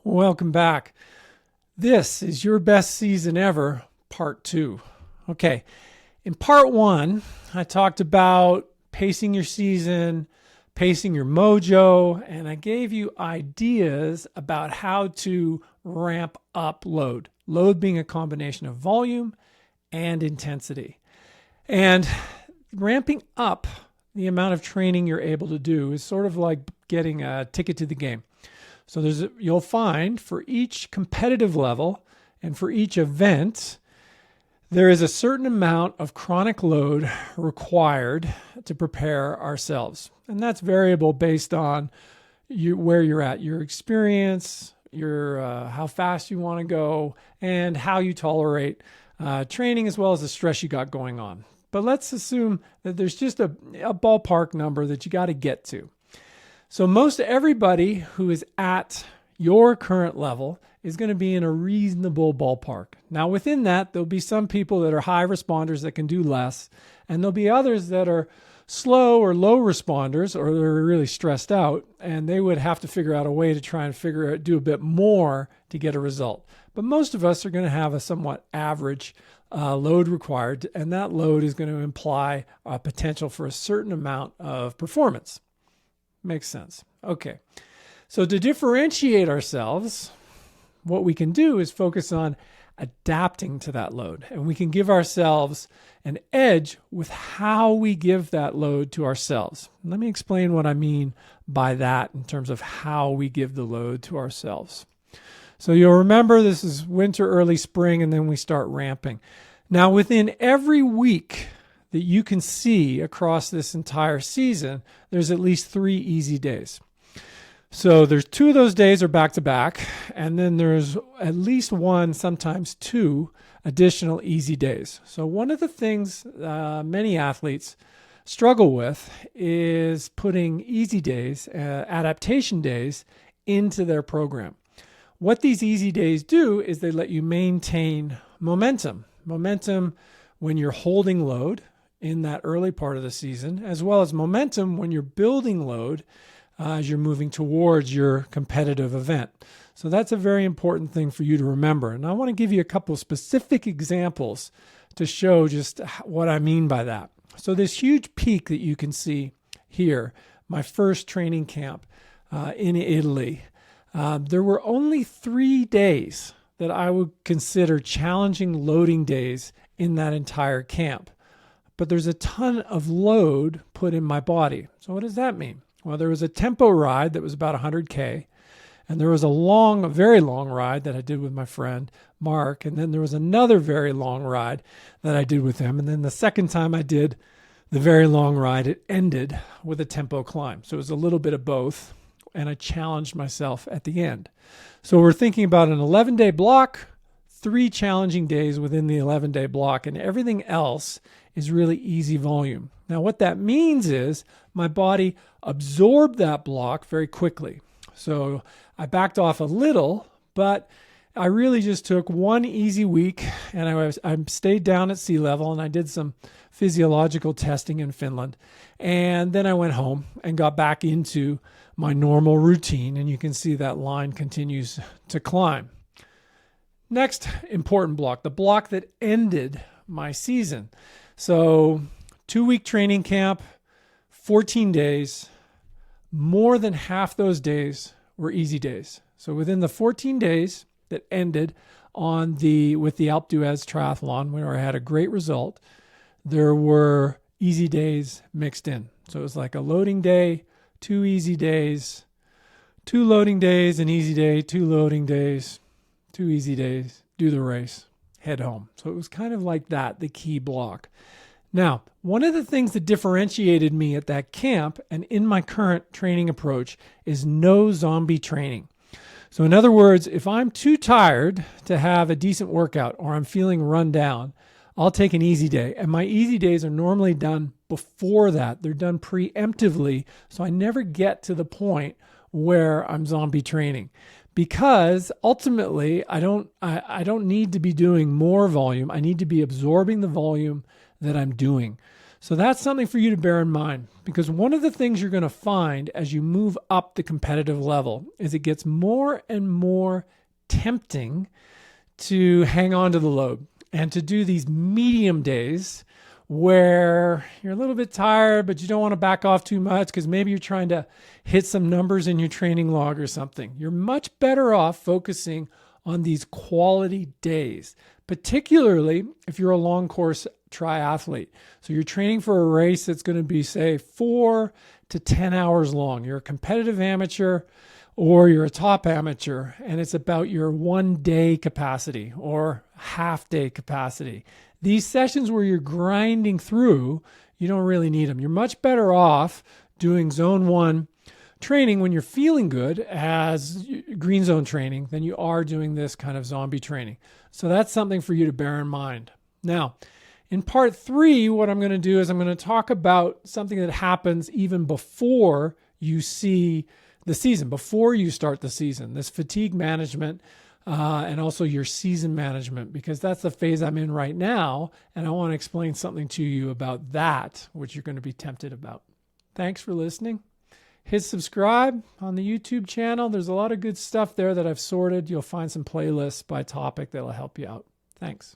Welcome back. This is your best season ever, part 2. Okay, in part 1, I talked about pacing your season, pacing your mojo, and I gave you ideas about how to ramp up load. Load being a combination of volume and intensity. And ramping up the amount of training you're able to do is sort of like getting a ticket to the game. So you'll find for each competitive level and for each event, there is a certain amount of chronic load required to prepare ourselves. And that's variable based on where you're at, your experience, how fast you want to go, and how you tolerate training as well as the stress you got going on. But let's assume that there's just a ballpark number that you got to get to. So most everybody who is at your current level is going to be in a reasonable ballpark. Now within that, there'll be some people that are high responders that can do less, and there'll be others that are slow or low responders, or they're really stressed out, and they would have to figure out a way to try and do a bit more to get a result. But most of us are going to have a somewhat average load required, and that load is going to imply a potential for a certain amount of performance. Makes sense. Okay. So to differentiate ourselves, what we can do is focus on adapting to that load. And we can give ourselves an edge with how we give that load to ourselves. Let me explain what I mean by that in terms of how we give the load to ourselves. So you'll remember this is winter, early spring, and then we start ramping. Now within every week that you can see across this entire season, there's at least 3 easy days. So there's 2 of those days are back to back, and then there's at least 1, sometimes 2 additional easy days. So one of the things many athletes struggle with is putting easy days, adaptation days, into their program. What these easy days do is they let you maintain momentum. Momentum when you're holding load in that early part of the season, as well as momentum when you're building load as you're moving towards your competitive event. So that's a very important thing for you to remember. And I want to give you a couple of specific examples to show just what I mean by that. So this huge peak that you can see here, my first training camp in Italy, there were only 3 days that I would consider challenging loading days in that entire camp. But there's a ton of load put in my body. So what does that mean? Well, there was a tempo ride that was about 100K, and there was a very long ride that I did with my friend Mark, and then there was another very long ride that I did with him, and then the second time I did the very long ride, it ended with a tempo climb. So it was a little bit of both, and I challenged myself at the end. So we're thinking about an 11-day block, 3 challenging days within the 11-day block, and everything else is really easy volume. Now what that means is my body absorbed that block very quickly. So I backed off a little, but I really just took 1 easy week, and I stayed down at sea level, and I did some physiological testing in Finland. And then I went home and got back into my normal routine, and you can see that line continues to climb. Next important block, the block that ended my season. So 2-week training camp, 14 days, more than half those days were easy days. So within the 14 days that ended with the Alpe d'Huez triathlon, where I had a great result, there were easy days mixed in. So it was like a loading day, 2 easy days, 2 loading days, an easy day, 2 loading days, 2 easy days, do the race, head home. So it was kind of like that, the key block. Now, one of the things that differentiated me at that camp and in my current training approach is no zombie training. So in other words, if I'm too tired to have a decent workout or I'm feeling run down, I'll take an easy day. And my easy days are normally done before that. They're done preemptively, so I never get to the point where I'm zombie training. Because ultimately, I don't need to be doing more volume. I need to be absorbing the volume that I'm doing. So that's something for you to bear in mind, because one of the things you're going to find as you move up the competitive level is it gets more and more tempting to hang on to the load and to do these medium days where you're a little bit tired, but you don't want to back off too much because maybe you're trying to hit some numbers in your training log or something. You're much better off focusing on these quality days, particularly if you're a long course triathlete. So you're training for a race that's going to be, say, 4 to 10 hours long. You're a competitive amateur or you're a top amateur, and it's about your 1 day capacity or half day capacity. These sessions where you're grinding through, you don't really need them. You're much better off doing zone 1 training when you're feeling good as green zone training than you are doing this kind of zombie training. So that's something for you to bear in mind. Now, in part 3, what I'm going to do is I'm going to talk about something that happens even before you see the season, before you start the season, this fatigue management and also your season management, because that's the phase I'm in right now. And I want to explain something to you about that, which you're going to be tempted about. Thanks for listening. Hit subscribe on the YouTube channel. There's a lot of good stuff there that I've sorted. You'll find some playlists by topic that'll help you out. Thanks.